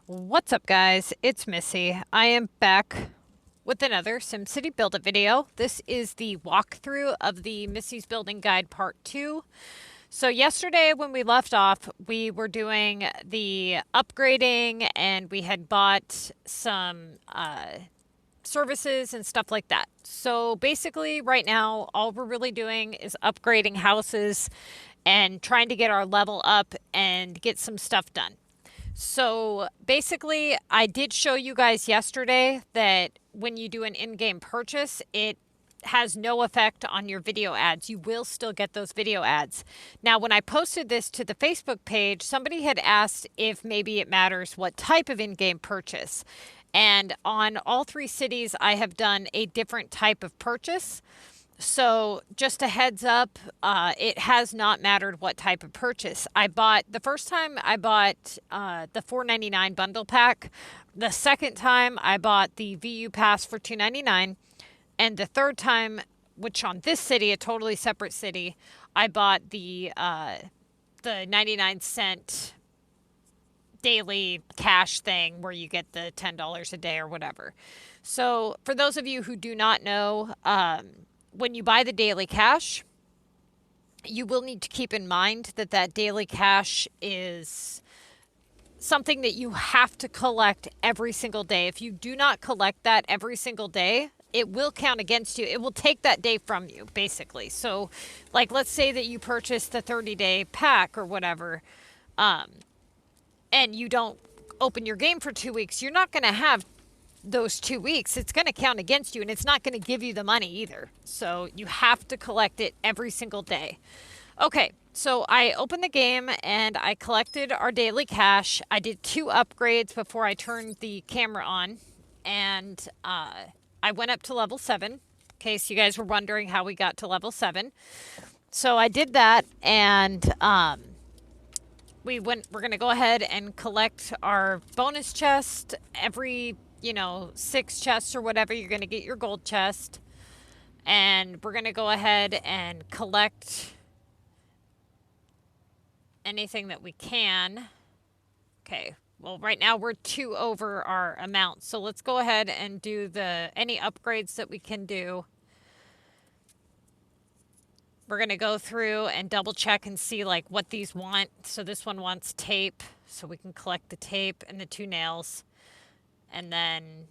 What's up, guys? It's Missy. I am back with another SimCity Buildit video. This is the walkthrough of the Missy's Building Guide Part 2. So yesterday when we left off, we were doing the upgrading and we had bought some services and stuff like that. So basically right now, all we're really doing is upgrading houses and trying to get our level up and get some stuff done. So basically, I did show you guys yesterday that when you do an in-game purchase, it has no effect on your video ads. You will still get those video ads. Now, when I posted this to the Facebook page, somebody had asked if maybe it matters what type of in-game purchase. And on all three cities, I have done a different type of purchase. So just a heads up, it has not mattered what type of purchase. The first time I bought the $4.99 bundle pack. The second time I bought the VU pass for $2.99. And the third time, which on this city, a totally separate city, I bought the 99-cent daily cash thing where you get the $10 a day or whatever. So for those of you who do not know, when you buy the daily cash, you will need to keep in mind that that daily cash is something that you have to collect every single day. If you do not collect that every single day, it will count against you. It will take that day from you, basically. So, like, let's say that you purchased the 30-day pack or whatever, and you don't open your game for 2 weeks, you're not going to have those 2 weeks. It's going to count against you, and it's not going to give you the money either. So you have to collect it every single day. Okay, so I opened the game and I collected our daily cash. I did 2 upgrades before I turned the camera on, and I went up to level 7, in case you guys were wondering how we got to level 7. So I did that, and we're going to go ahead and collect our bonus chest. Every 6 chests or whatever, you're going to get your gold chest. And we're going to go ahead and collect anything that we can. Okay, well, right now we're 2 over our amount. So let's go ahead and do any upgrades that we can do. We're going to go through and double check and see like what these want. So this one wants tape, so we can collect the tape and the 2 nails. And then,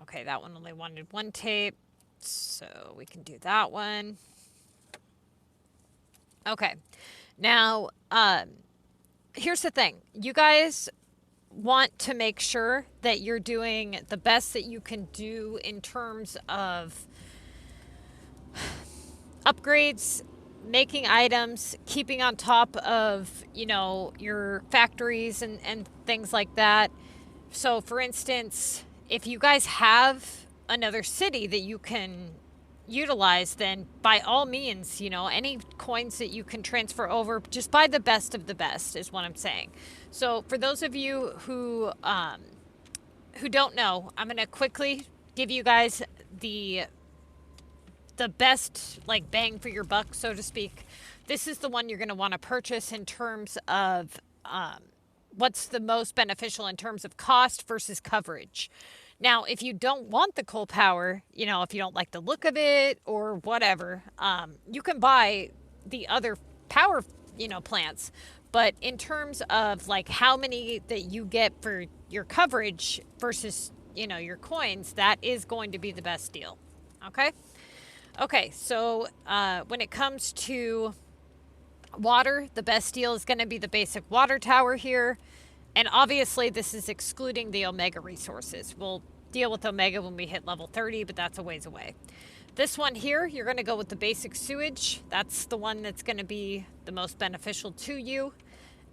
okay, that one only wanted 1 tape, so we can do that one. Okay, now, here's the thing. You guys want to make sure that you're doing the best that you can do in terms of upgrades, making items, keeping on top of, your factories and things like that. So, for instance, if you guys have another city that you can utilize, then by all means, any coins that you can transfer over, just buy the best of the best is what I'm saying. So, for those of you who don't know, I'm going to quickly give you guys the best, like, bang for your buck, so to speak. This is the one you're going to want to purchase in terms of what's the most beneficial in terms of cost versus coverage. Now, if you don't want the coal power, if you don't like the look of it or whatever, you can buy the other power, plants. But in terms of like how many that you get for your coverage versus, your coins, that is going to be the best deal. Okay? Okay, so when it comes to water, the best deal is going to be the basic water tower here. And obviously, this is excluding the Omega resources. We'll deal with Omega when we hit level 30, but that's a ways away. This one here, you're going to go with the basic sewage. That's the one that's going to be the most beneficial to you.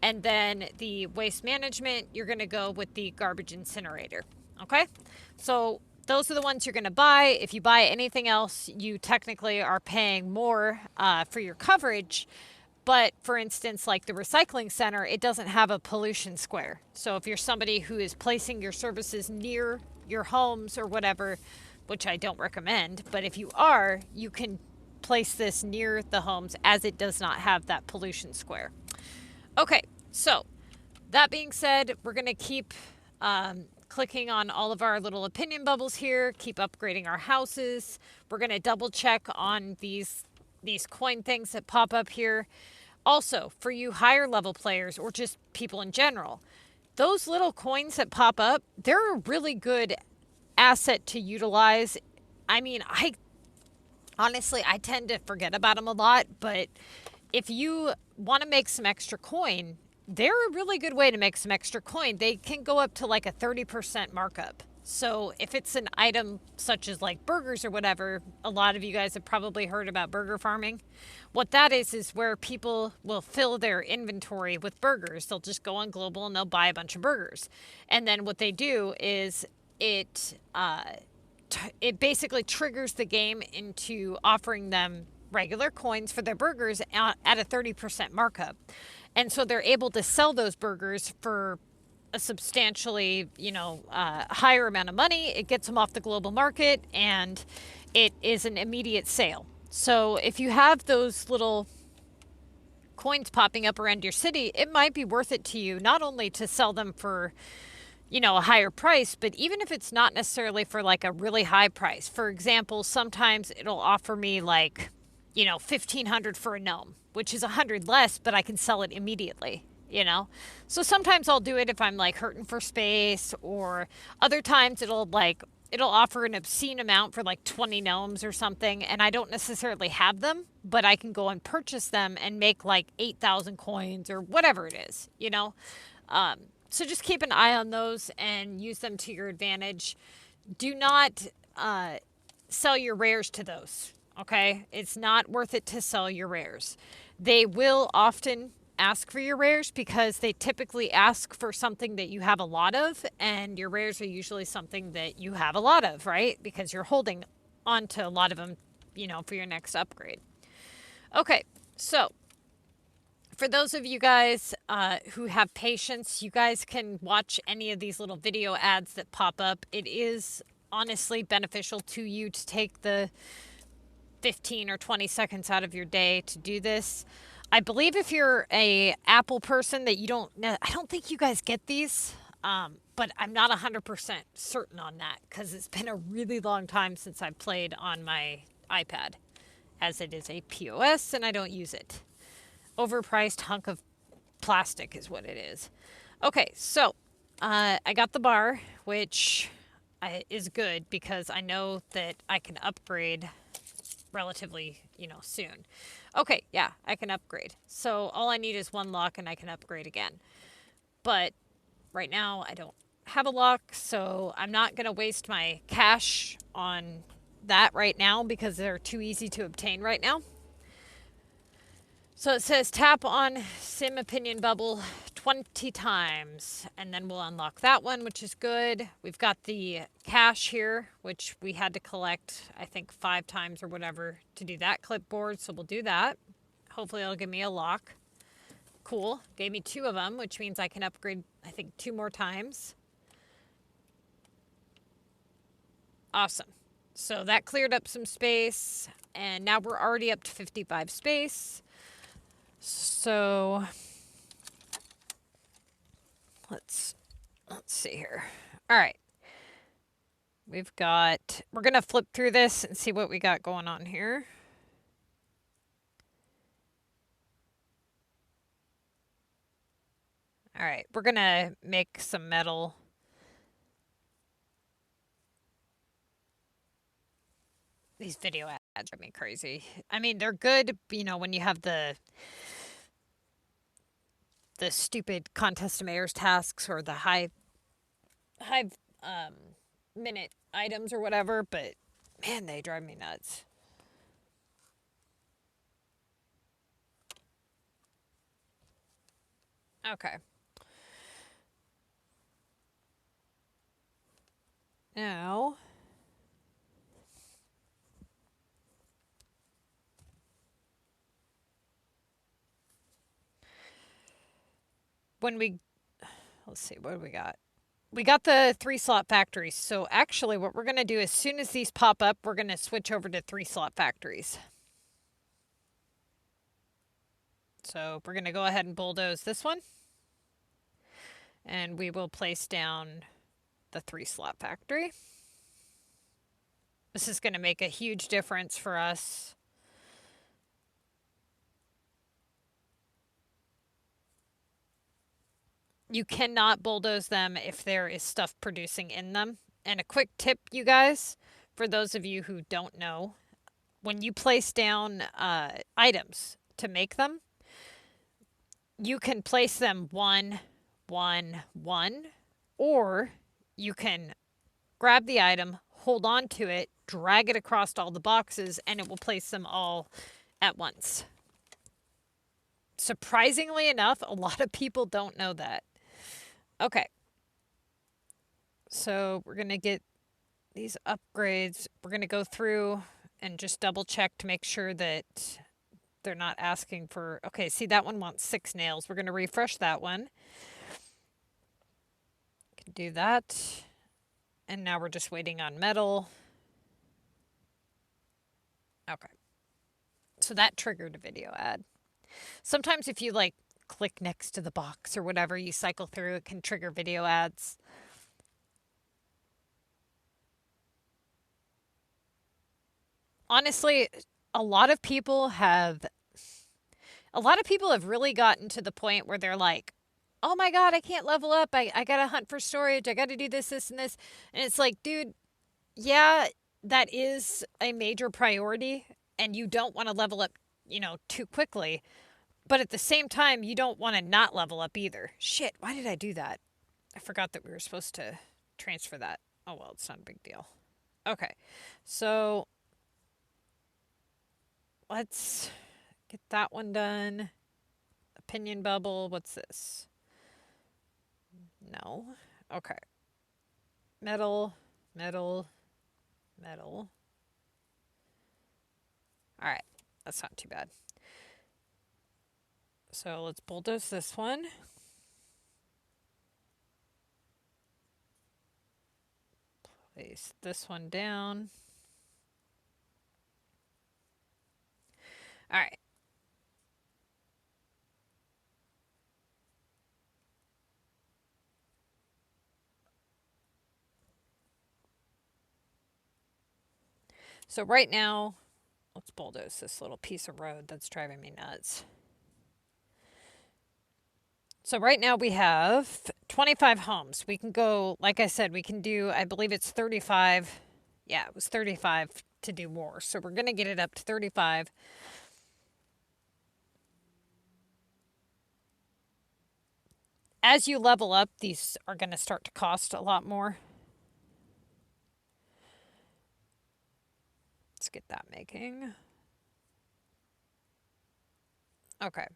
And then the waste management, you're going to go with the garbage incinerator. Okay? So those are the ones you're going to buy. If you buy anything else, you technically are paying more for your coverage. But for instance, like the recycling center, it doesn't have a pollution square. So if you're somebody who is placing your services near your homes or whatever, which I don't recommend, but if you are, you can place this near the homes as it does not have that pollution square. Okay, so that being said, we're going to keep clicking on all of our little opinion bubbles here, keep upgrading our houses. We're going to double check on these coin things that pop up here. Also, for you higher level players or just people in general, those little coins that pop up, they're a really good asset to utilize. I mean, I honestly, I tend to forget about them a lot, but if you want to make some extra coin, they're a really good way to make some extra coin. They can go up to like a 30% markup. So if it's an item such as like burgers or whatever, a lot of you guys have probably heard about burger farming. What that is where people will fill their inventory with burgers. They'll just go on global and they'll buy a bunch of burgers. And then what they do is it basically triggers the game into offering them regular coins for their burgers at a 30% markup. And so they're able to sell those burgers for a substantially, higher amount of money. It gets them off the global market and it is an immediate sale. So if you have those little coins popping up around your city, it might be worth it to you not only to sell them for a higher price, but even if it's not necessarily for like a really high price. For example, sometimes it'll offer me like, 1,500 for a gnome, which is 100 less, but I can sell it immediately, So sometimes I'll do it if I'm like hurting for space, or other times it'll offer an obscene amount for like 20 gnomes or something, and I don't necessarily have them, but I can go and purchase them and make like 8,000 coins or whatever it is, So just keep an eye on those and use them to your advantage. Do not sell your rares to those, okay? It's not worth it to sell your rares. They will often ask for your rares because they typically ask for something that you have a lot of, and your rares are usually something that you have a lot of, right? Because you're holding on to a lot of them, for your next upgrade. Okay, so for those of you guys who have patience, you guys can watch any of these little video ads that pop up. It is honestly beneficial to you to take the 15 or 20 seconds out of your day to do this. I believe if you're a Apple person that I don't think you guys get these, but I'm not 100% certain on that because it's been a really long time since I played on my iPad, as it is a POS and I don't use it. Overpriced hunk of plastic is what it is. Okay, so I got the bar, which is good because I know that I can upgrade relatively, soon. Okay, yeah, I can upgrade. So all I need is one lock and I can upgrade again. But right now I don't have a lock, so I'm not going to waste my cash on that right now because they're too easy to obtain right now. So it says tap on Sim Opinion Bubble 20 times, and then we'll unlock that one, which is good. We've got the cash here, which we had to collect, I think, 5 times or whatever to do that clipboard, so we'll do that. Hopefully it'll give me a lock. Cool. Gave me 2 of them, which means I can upgrade, I think, 2 more times. Awesome. So that cleared up some space, and now we're already up to 55 space. So let's see here. All right. We're going to flip through this and see what we got going on here. All right. We're going to make some metal. These video ads drive me crazy. I mean, they're good, when you have the stupid contest of mayors tasks or the high minute items or whatever, but man, they drive me nuts. Okay. Now, let's see, what do we got? We got the 3-slot factories. So actually what we're going to do as soon as these pop up, we're going to switch over to 3-slot factories. So we're going to go ahead and bulldoze this one. And we will place down the 3-slot factory. This is going to make a huge difference for us. You cannot bulldoze them if there is stuff producing in them. And a quick tip, you guys, for those of you who don't know, when you place down items to make them, you can place them 1, 1, 1, or you can grab the item, hold on to it, drag it across all the boxes, and it will place them all at once. Surprisingly enough, a lot of people don't know that. Okay. So we're going to get these upgrades. We're going to go through and just double check to make sure that they're not asking for... Okay, see, that one wants 6 nails. We're going to refresh that one. Can do that. And now we're just waiting on metal. Okay. So that triggered a video ad. Sometimes if you like click next to the box or whatever, you cycle through, it can trigger video ads. Honestly, a lot of people have really gotten to the point where they're like, oh my God, I can't level up. I got to hunt for storage. I got to do this, this, and this. And it's like, dude, yeah, that is a major priority. And you don't want to level up, too quickly. But at the same time, you don't want to not level up either. Shit, why did I do that? I forgot that we were supposed to transfer that. Oh, well, it's not a big deal. Okay, so let's get that one done. Opinion bubble, what's this? No. Okay. Metal, metal, metal. All right, that's not too bad. So let's bulldoze this one. Place this one down. All right. So right now, let's bulldoze this little piece of road that's driving me nuts. So right now we have 25 homes. We can go, like I said, we can do, I believe it's 35. Yeah, it was 35 to do more. So we're going to get it up to 35. As you level up, these are going to start to cost a lot more. Let's get that making. Okay.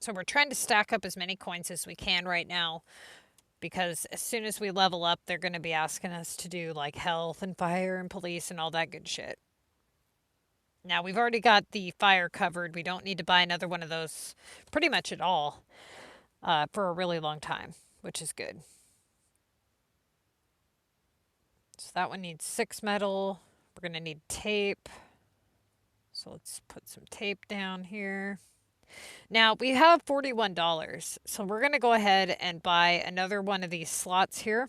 So we're trying to stack up as many coins as we can right now, because as soon as we level up, they're going to be asking us to do like health and fire and police and all that good shit. Now, we've already got the fire covered. We don't need to buy another one of those pretty much at all for a really long time, which is good. So that one needs 6 metal. We're going to need tape. So let's put some tape down here. Now, we have $41, so we're going to go ahead and buy another one of these slots here.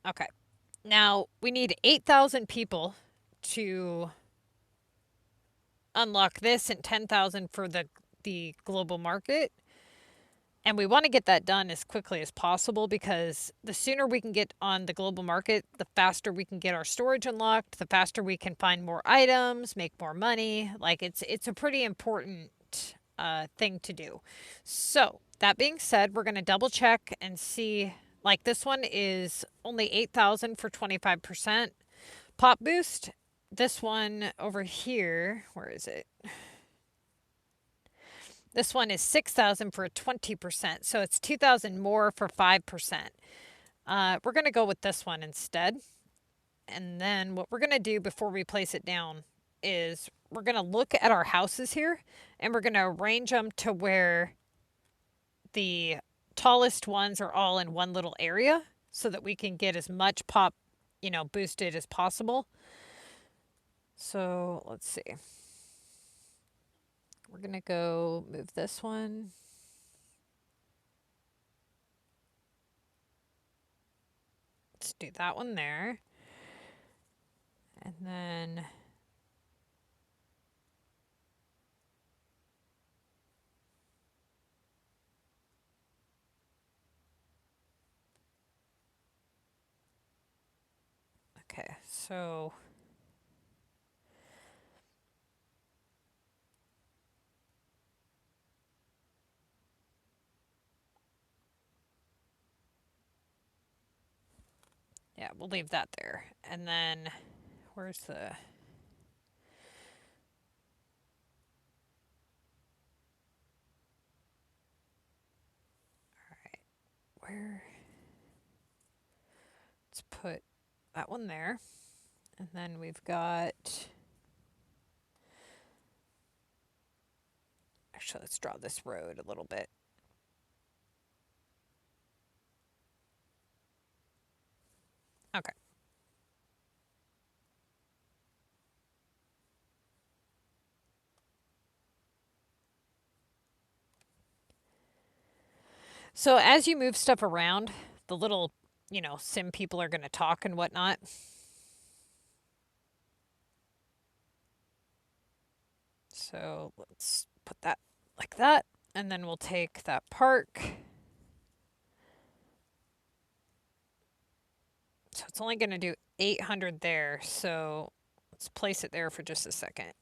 Okay. Now, we need 8,000 people to unlock this and 10,000 for the global market. And we want to get that done as quickly as possible, because the sooner we can get on the global market, the faster we can get our storage unlocked, the faster we can find more items, make more money. Like, it's a pretty important thing to do. So that being said, we're going to double check and see, like this one is only 8,000 for 25% pop boost. This one over here, where is it? This one is 6,000 for a 20%, so it's 2,000 more for 5%. We're going to go with this one instead. And then what we're going to do before we place it down is we're going to look at our houses here, and we're going to arrange them to where the tallest ones are all in one little area so that we can get as much pop boosted as possible. So let's see. We're going to go move this one. Let's do that one there. And then okay, so yeah, we'll leave that there. And then where's the... All right, where... Let's put that one there. And then we've got... Actually, let's draw this road a little bit. Okay. So as you move stuff around, the little, sim people are going to talk and whatnot. So let's put that like that. And then we'll take that park. So it's only going to do 800 there. So let's place it there for just a second.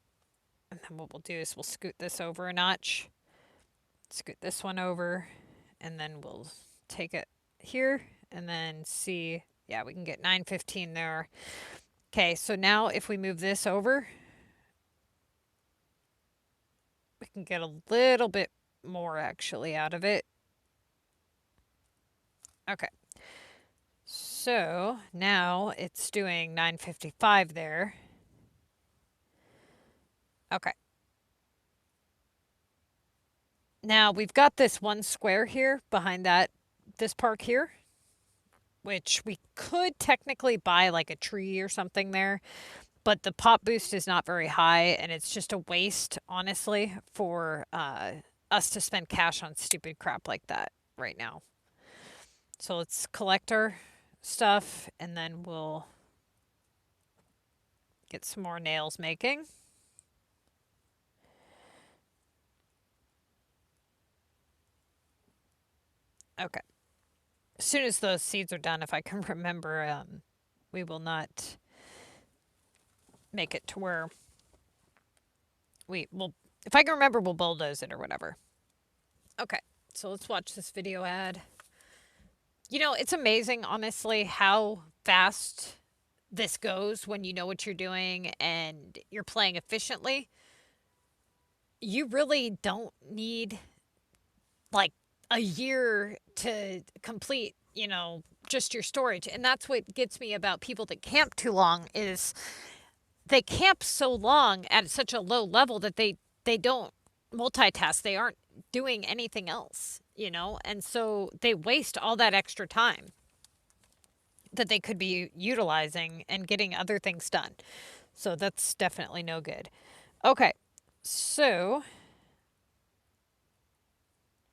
And then what we'll do is we'll scoot this over a notch. Scoot this one over. And then we'll take it here and then see. Yeah, we can get 915 there. Okay, so now if we move this over, we can get a little bit more actually out of it. Okay. So now it's doing 955 there. Okay. Now we've got this one square here behind this park here, which we could technically buy like a tree or something there, but the pop boost is not very high and it's just a waste, honestly, for us to spend cash on stupid crap like that right now. So let's collect our stuff and then we'll get some more nails making. Okay. As soon as those seeds are done, if I can remember, we will not make it to where if I can remember, we'll bulldoze it or whatever. Okay, so let's watch this video ad. It's amazing, honestly, how fast this goes when you know what you're doing and you're playing efficiently. You really don't need like a year to complete, just your storage. And that's what gets me about people that camp too long is they camp so long at such a low level that they don't multitask. They aren't doing anything else, and so they waste all that extra time that they could be utilizing and getting other things done. So that's definitely no good. Okay, so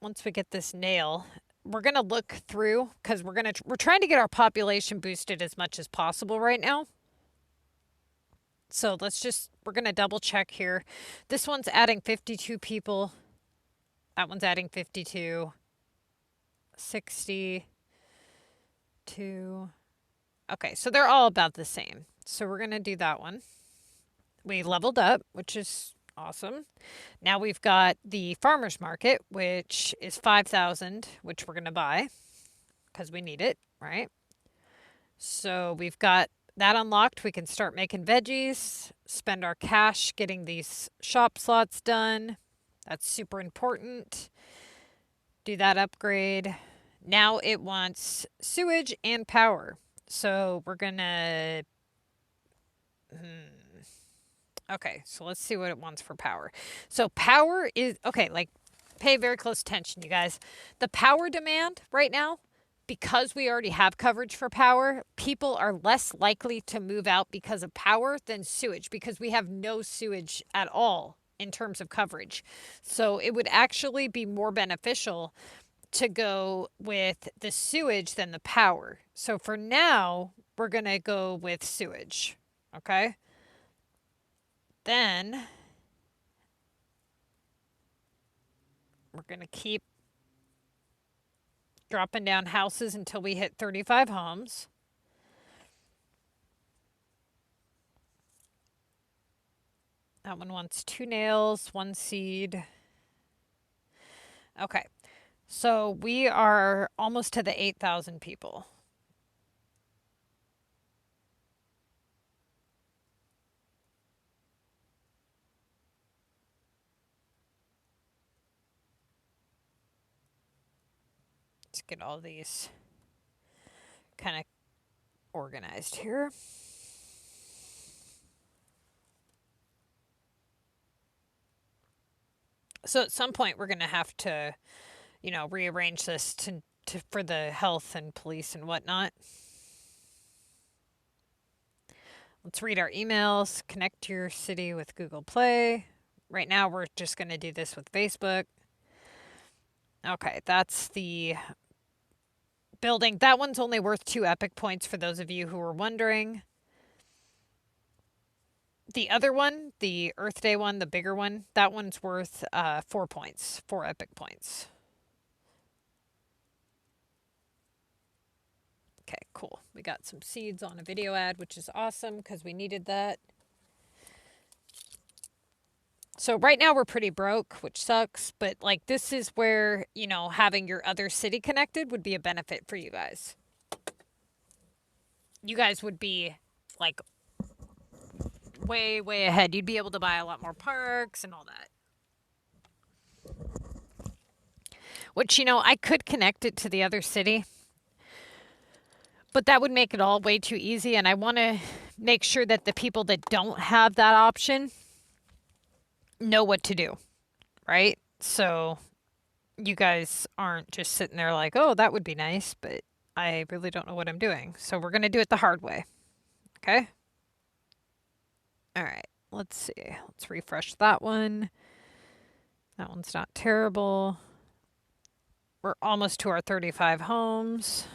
once we get this nail, we're going to look through because we're trying to get our population boosted as much as possible right now. So we're going to double check here. This one's adding 52 people. That one's adding 52, 62. Okay, so they're all about the same. So we're going to do that one. We leveled up, which is awesome. Now we've got the farmer's market, which is 5,000, which we're going to buy because we need it, right? So we've got that unlocked. We can start making veggies, spend our cash getting these shop slots done. That's super important. Do that upgrade. Now it wants sewage and power. So we're going to... Okay, so let's see what it wants for power. So power is... Okay, pay very close attention, you guys. The power demand right now because we already have coverage for power, people are less likely to move out because of power than sewage, because we have no sewage at all in terms of coverage. So it would actually be more beneficial to go with the sewage than the power. So for now, we're going to go with sewage. Okay? Then we're going to keep dropping down houses until we hit 35 homes. That one wants 2 nails, 1 seed. Okay. So we are almost to the 8,000 people. Let's get all these kind of organized here. So at some point we're going to have to, rearrange this for the health and police and whatnot. Let's read our emails, connect your city with Google Play. Right now we're just going to do this with Facebook. Okay, that's the building. That one's only worth 2 epic points for those of you who were wondering. The other one, the Earth Day one, the bigger one, that one's worth 4 points, 4 epic points. Okay, cool. We got some seeds on a video ad, which is awesome because we needed that. So right now we're pretty broke, which sucks, but like this is where, having your other city connected would be a benefit for you guys. You guys would be like way, way ahead. You'd be able to buy a lot more parks and all that. Which, I could connect it to the other city, but that would make it all way too easy. And I want to make sure that the people that don't have that option know what to do, right? So you guys aren't just sitting there like, oh, that would be nice, but I really don't know what I'm doing. So we're going to do it the hard way. Okay? All right. Let's see. Let's refresh that one. That one's not terrible. We're almost to our 35 homes.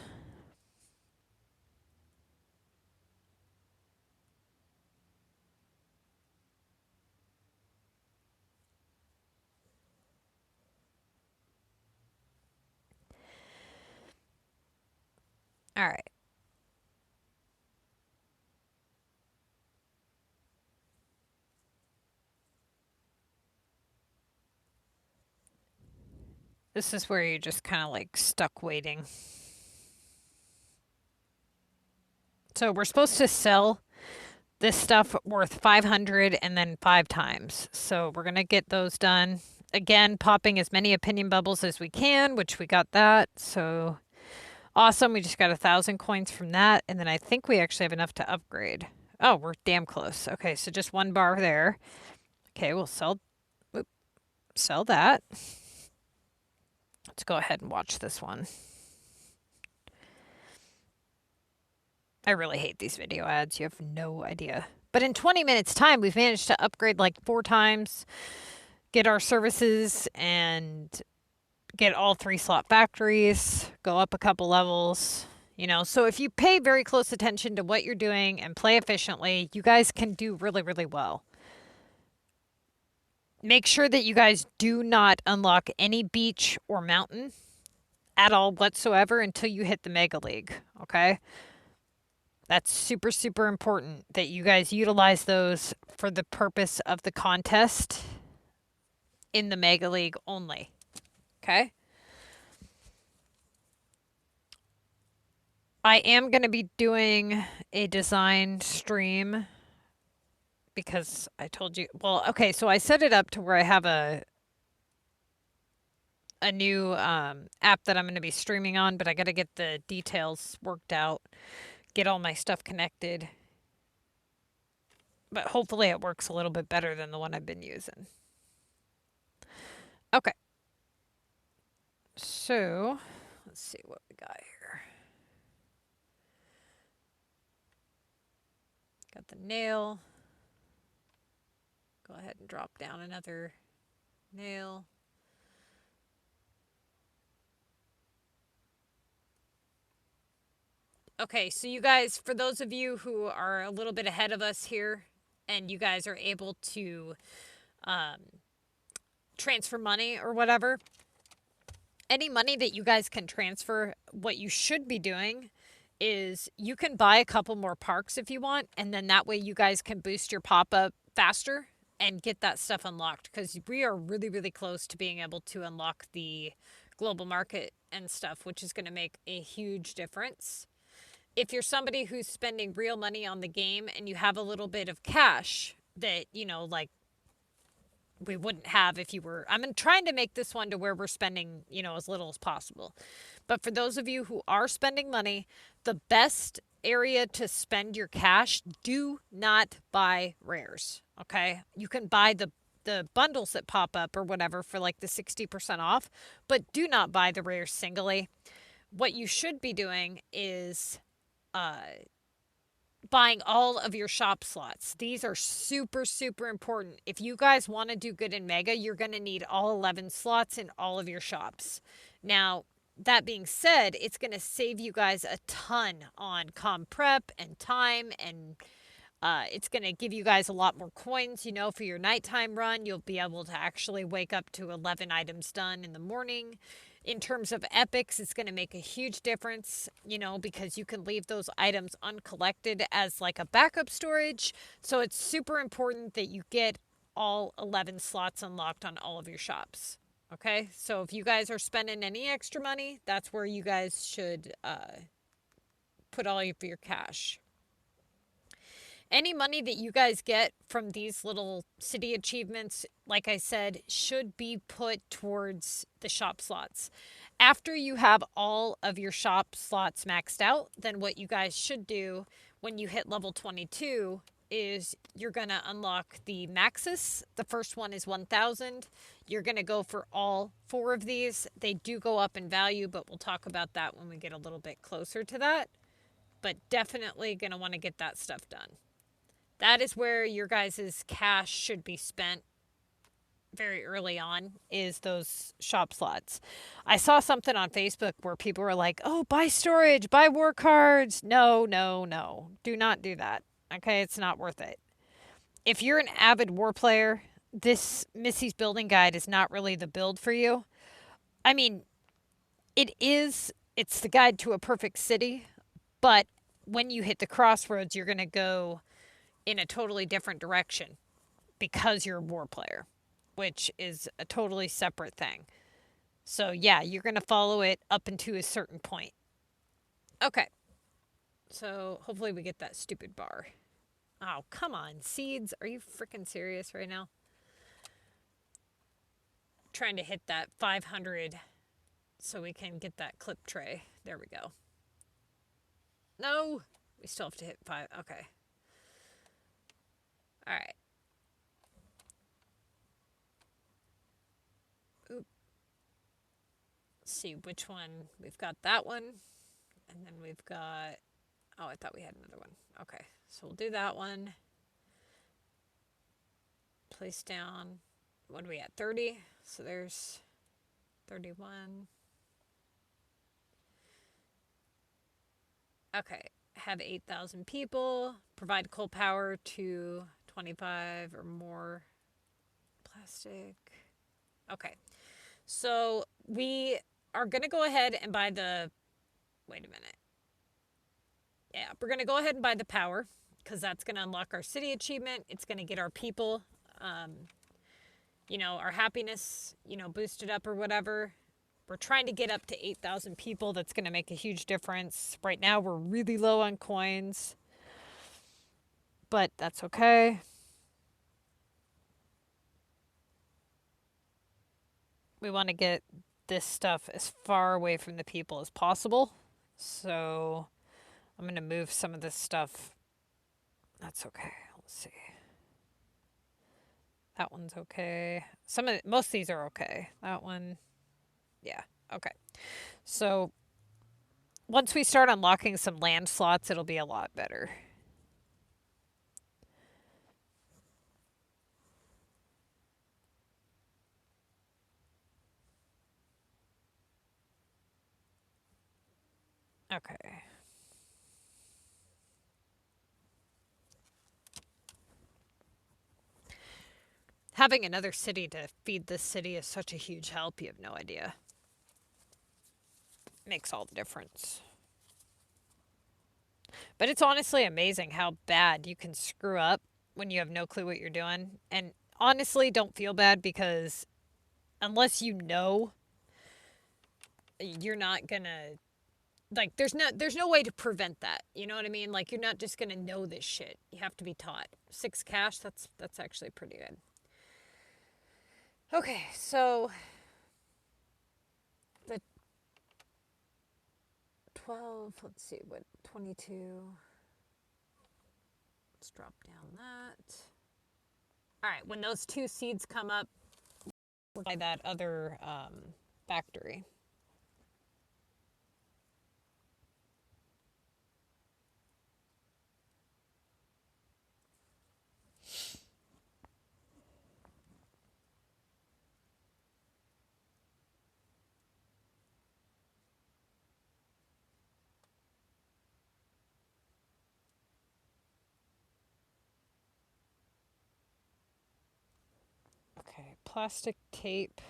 All right. This is where you're just kind of like stuck waiting. So we're supposed to sell this stuff worth 500 and then 5 times. So we're going to get those done. Again, popping as many opinion bubbles as we can, which we got that. So awesome. We just got 1,000 coins from that. And then I think we actually have enough to upgrade. Oh, we're damn close. Okay, so just 1 bar there. Okay, we'll sell that. Let's go ahead and watch this one. I really hate these video ads. You have no idea. But in 20 minutes time, we've managed to upgrade like 4 times, get our services, and get all 3 slot factories, go up a couple levels. So if you pay very close attention to what you're doing and play efficiently, you guys can do really, really well. Make sure that you guys do not unlock any beach or mountain at all whatsoever until you hit the Mega League, okay? That's super, super important that you guys utilize those for the purpose of the contest in the Mega League only, okay? I am going to be doing a design stream because I told you, well, okay, so I set it up to where I have a new app that I'm going to be streaming on, but I got to get the details worked out, get all my stuff connected. But hopefully it works a little bit better than the one I've been using. Okay. So, let's see what we got here. Got the nail. Go ahead and drop down another nail. Okay, so you guys, for those of you who are a little bit ahead of us here, and you guys are able to transfer money or whatever, any money that you guys can transfer, what you should be doing is you can buy a couple more parks if you want, and then that way you guys can boost your pop-up faster and get that stuff unlocked, because we are really, really close to being able to unlock the global market and stuff, which is going to make a huge difference. If you're somebody who's spending real money on the game and you have a little bit of cash that, you know, like we wouldn't have if you were, I'm trying to make this one to where we're spending, you know, as little as possible. But for those of you who are spending money, the best area to spend your cash, do not buy rares, okay? You can buy the bundles that pop up or whatever for like the 60% off, but do not buy the rares singly. What you should be doing is buying all of your shop slots. These are super, super important. If you guys want to do good in Mega, you're going to need all 11 slots in all of your shops. Now, that being said, it's going to save you guys a ton on com prep and time, and it's going to give you guys a lot more coins. You know, for your nighttime run, you'll be able to actually wake up to 11 items done in the morning. In terms of epics, it's going to make a huge difference, you know, because you can leave those items uncollected as like a backup storage. So it's super important that you get all 11 slots unlocked on all of your shops. Okay, so if you guys are spending any extra money, that's where you guys should put all of your cash. Any money that you guys get from these little city achievements, like I said, should be put towards the shop slots. After you have all of your shop slots maxed out, then what you guys should do when you hit level 22 is you're going to unlock the maxes. The first one is 1,000. You're going to go for all 4 of these. They do go up in value, but we'll talk about that when we get a little bit closer to that. But definitely going to want to get that stuff done. That is where your guys' cash should be spent very early on, is those shop slots. I saw something on Facebook where people were like, oh, buy storage, buy war cards. No, no, no. Do not do that. Okay, it's not worth it. If you're an avid war player, this Missy's Building Guide is not really the build for you. I mean, it's the guide to a perfect city, but when you hit the crossroads, you're going to go in a totally different direction because you're a war player, which is a totally separate thing. So yeah, you're going to follow it up into a certain point. Okay. So hopefully we get that stupid bar. Oh, come on, seeds. Are you freaking serious right now? Trying to hit that 500 so we can get that clip tray. There we go. No, we still have to hit 5. Okay. All right. Oop. Let's see which one. We've got that one. And then we've got... Oh, I thought we had another one. Okay. So we'll do that one. Place down. What are we at? 30. So there's 31. Okay. Have 8,000 people. Provide coal power to 25 or more. Plastic. Okay. So we are going to go ahead and buy the... Wait a minute. Yeah, we're going to go ahead and buy the power because that's going to unlock our city achievement. It's going to get our people, you know, our happiness, you know, boosted up or whatever. We're trying to get up to 8,000 people. That's going to make a huge difference. Right now, we're really low on coins, but that's okay. We want to get this stuff as far away from the people as possible. So I'm going to move some of this stuff. That's okay. Let's see. That one's okay. Most of these are okay. That one, yeah, okay. So once we start unlocking some land slots, it'll be a lot better. Okay. Having another city to feed this city is such a huge help. You have no idea. Makes all the difference. But it's honestly amazing how bad you can screw up when you have no clue what you're doing. And honestly, don't feel bad because unless you know, you're not gonna like there's no way to prevent that. You know what I mean? Like you're not just gonna know this shit. You have to be taught. 6 cash, that's actually pretty good. Okay, so the 12, let's see, what 22. Let's drop down that. All right, when those 2 seeds come up, we'll buy that other factory. Okay, plastic tape.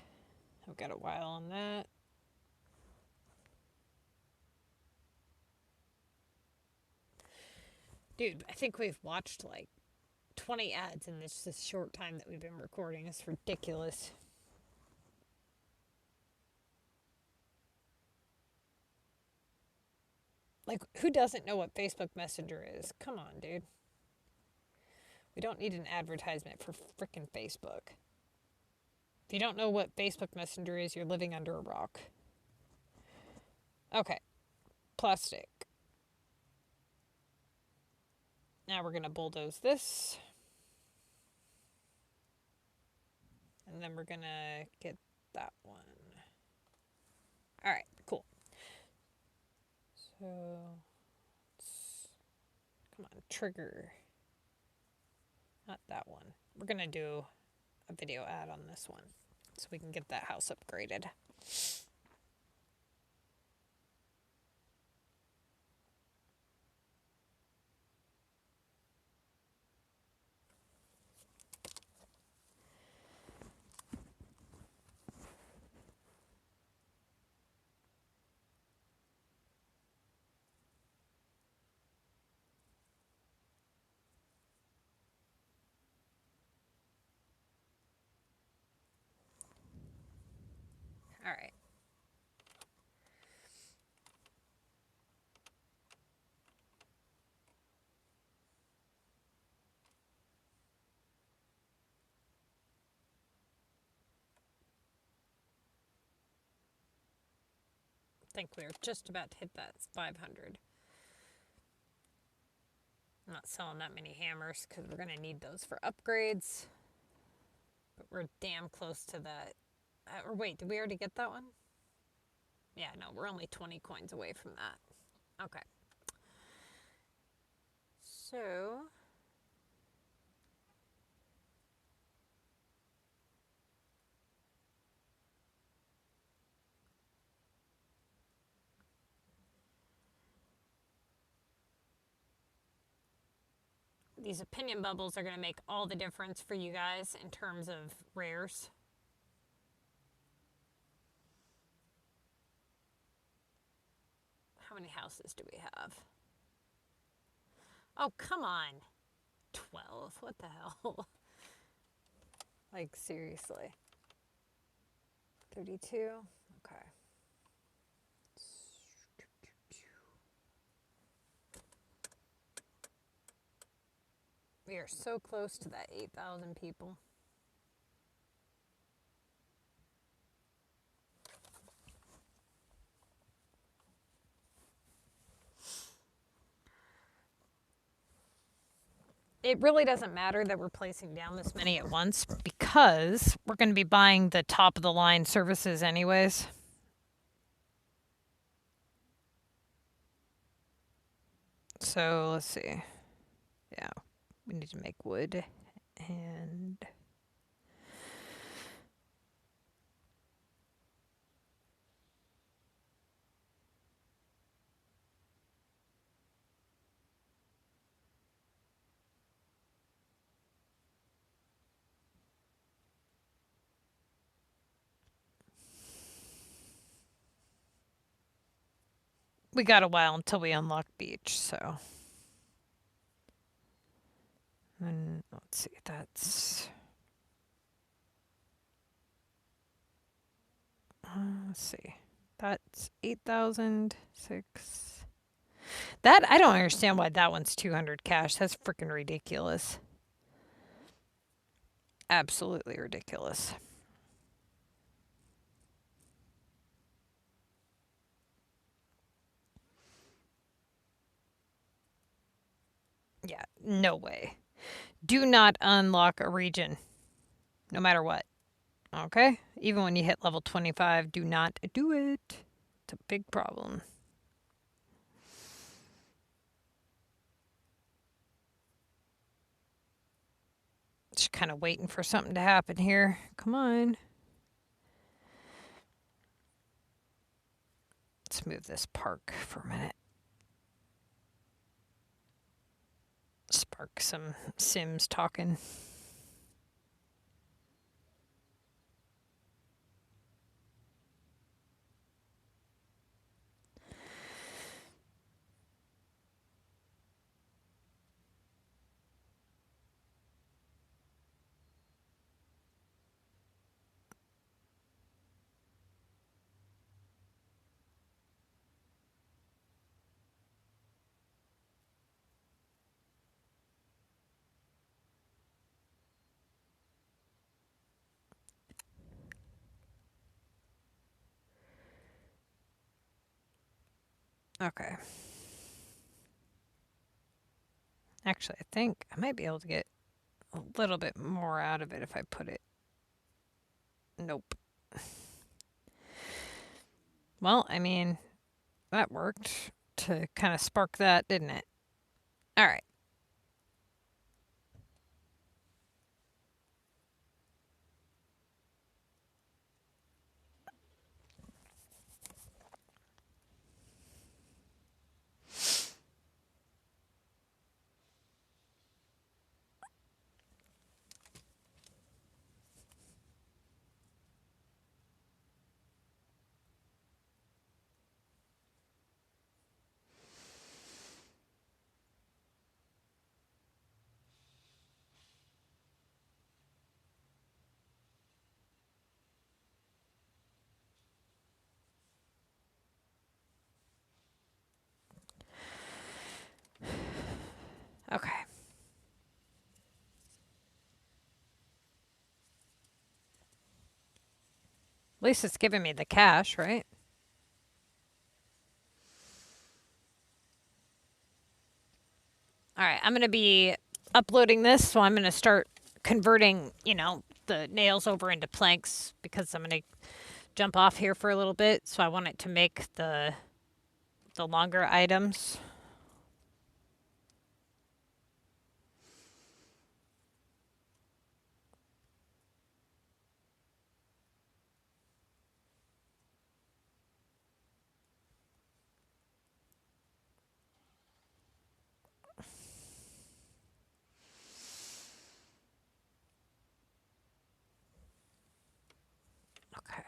I've got a while on that. Dude, I think we've watched like 20 ads in this short time that we've been recording. It's ridiculous. Like, who doesn't know what Facebook Messenger is? Come on, dude. We don't need an advertisement for frickin' Facebook. If you don't know what Facebook Messenger is, you're living under a rock. Okay. Plastic. Now we're going to bulldoze this. And then we're going to get that one. All right, cool. So, come on, trigger. Not that one. We're going to do a video ad on this one so we can get that house upgraded. All right. I think we're just about to hit that 500. I'm not selling that many hammers because we're going to need those for upgrades. But we're damn close to that. Or wait, did we already get that one? Yeah, no, we're only 20 coins away from that. Okay. So, these opinion bubbles are going to make all the difference for you guys in terms of rares. How many houses do we have? Oh, come on. 12. What the hell? Like, seriously. 32. Okay. We are so close to that 8,000 people. It really doesn't matter that we're placing down this many at once because we're going to be buying the top of the line services anyways. So let's see. Yeah, we need to make wood and We got a while until we unlock beach, so. And let's see, that's. Let's see. That's 8,006. That, I don't understand why that one's 200 cash. That's freaking ridiculous. Absolutely ridiculous. Yeah, no way. Do not unlock a region, no matter what. Okay? Even when you hit level 25, do not do it. It's a big problem. Just kind of waiting for something to happen here. Come on. Let's move this park for a minute. Spark some Sims talking. Okay. Actually, I think I might be able to get a little bit more out of it if I put it. Nope. Well, I mean, that worked to kind of spark that, didn't it? All right. Okay. At least it's giving me the cash, right? All right, I'm going to be uploading this, so I'm going to start converting, the nails over into planks because I'm going to jump off here for a little bit. So I want it to make the longer items. Okay.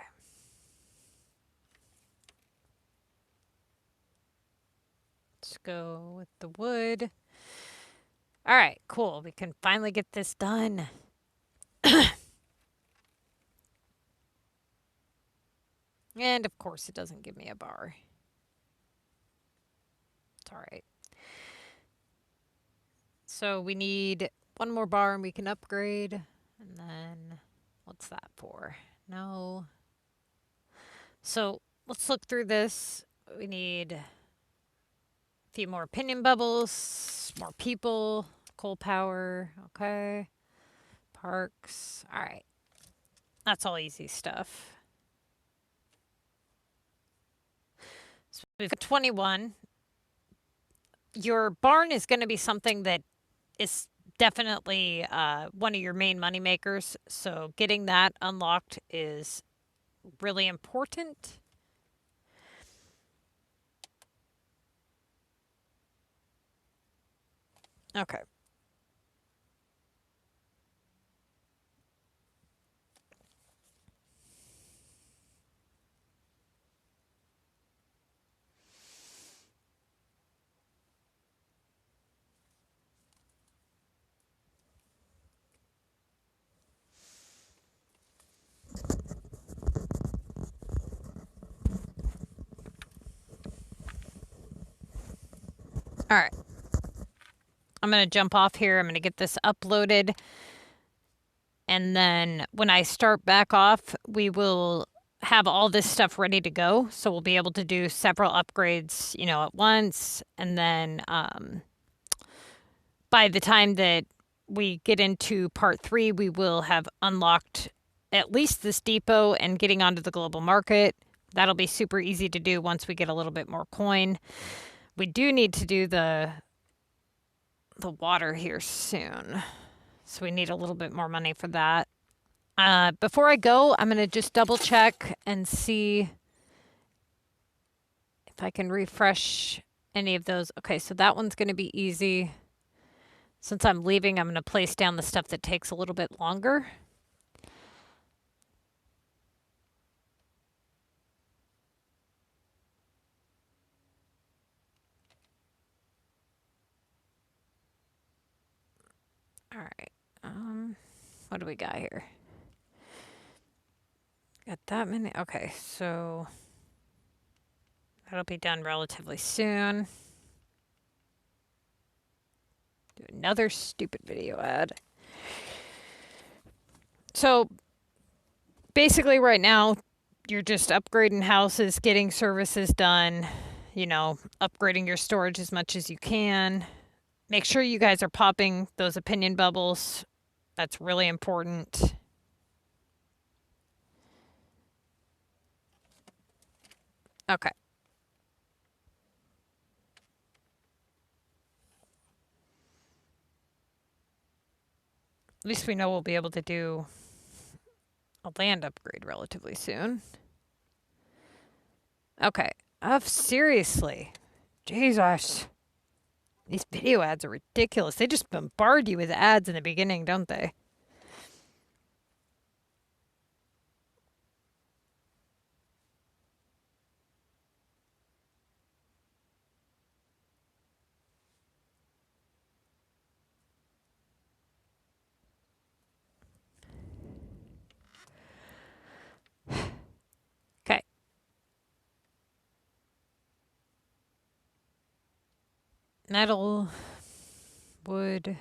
Let's go with the wood. All right, cool. We can finally get this done. And of course, it doesn't give me a bar. It's all right. So we need one more bar and we can upgrade. And then what's that for? No. So let's look through this. We need a few more opinion bubbles, more people, coal power. Okay. Parks. All right. That's all easy stuff. So we've got 21. Your barn is going to be something that is definitely one of your main money makers. So getting that unlocked is really important. Okay. All right. I'm going to jump off here. I'm going to get this uploaded. And then when I start back off, we will have all this stuff ready to go. So we'll be able to do several upgrades, you know, at once. And then by the time that we get into part 3, we will have unlocked at least this depot and getting onto the global market. That'll be super easy to do once we get a little bit more coin. We do need to do the water here soon. So we need a little bit more money for that. Before I go, I'm going to just double check and see if I can refresh any of those. Okay, so that one's going to be easy. Since I'm leaving, I'm going to place down the stuff that takes a little bit longer. All right. What do we got here? Got that many. Okay, so that'll be done relatively soon. Do another stupid video ad. So basically right now, you're just upgrading houses, getting services done, you know, upgrading your storage as much as you can. Make sure you guys are popping those opinion bubbles. That's really important. Okay. At least we know we'll be able to do a land upgrade relatively soon. Okay. Seriously. Jesus. These video ads are ridiculous. They just bombard you with ads in the beginning, don't they? Okay. Metal, wood.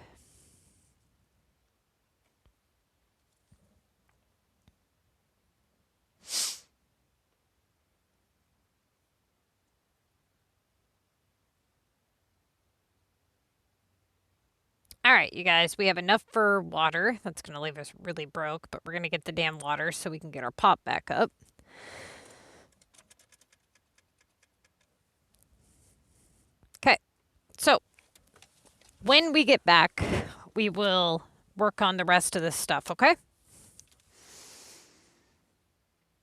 All right, you guys, we have enough for water. That's going to leave us really broke, but we're going to get the damn water so we can get our pop back up. Okay, so when we get back, we will work on the rest of this stuff, okay?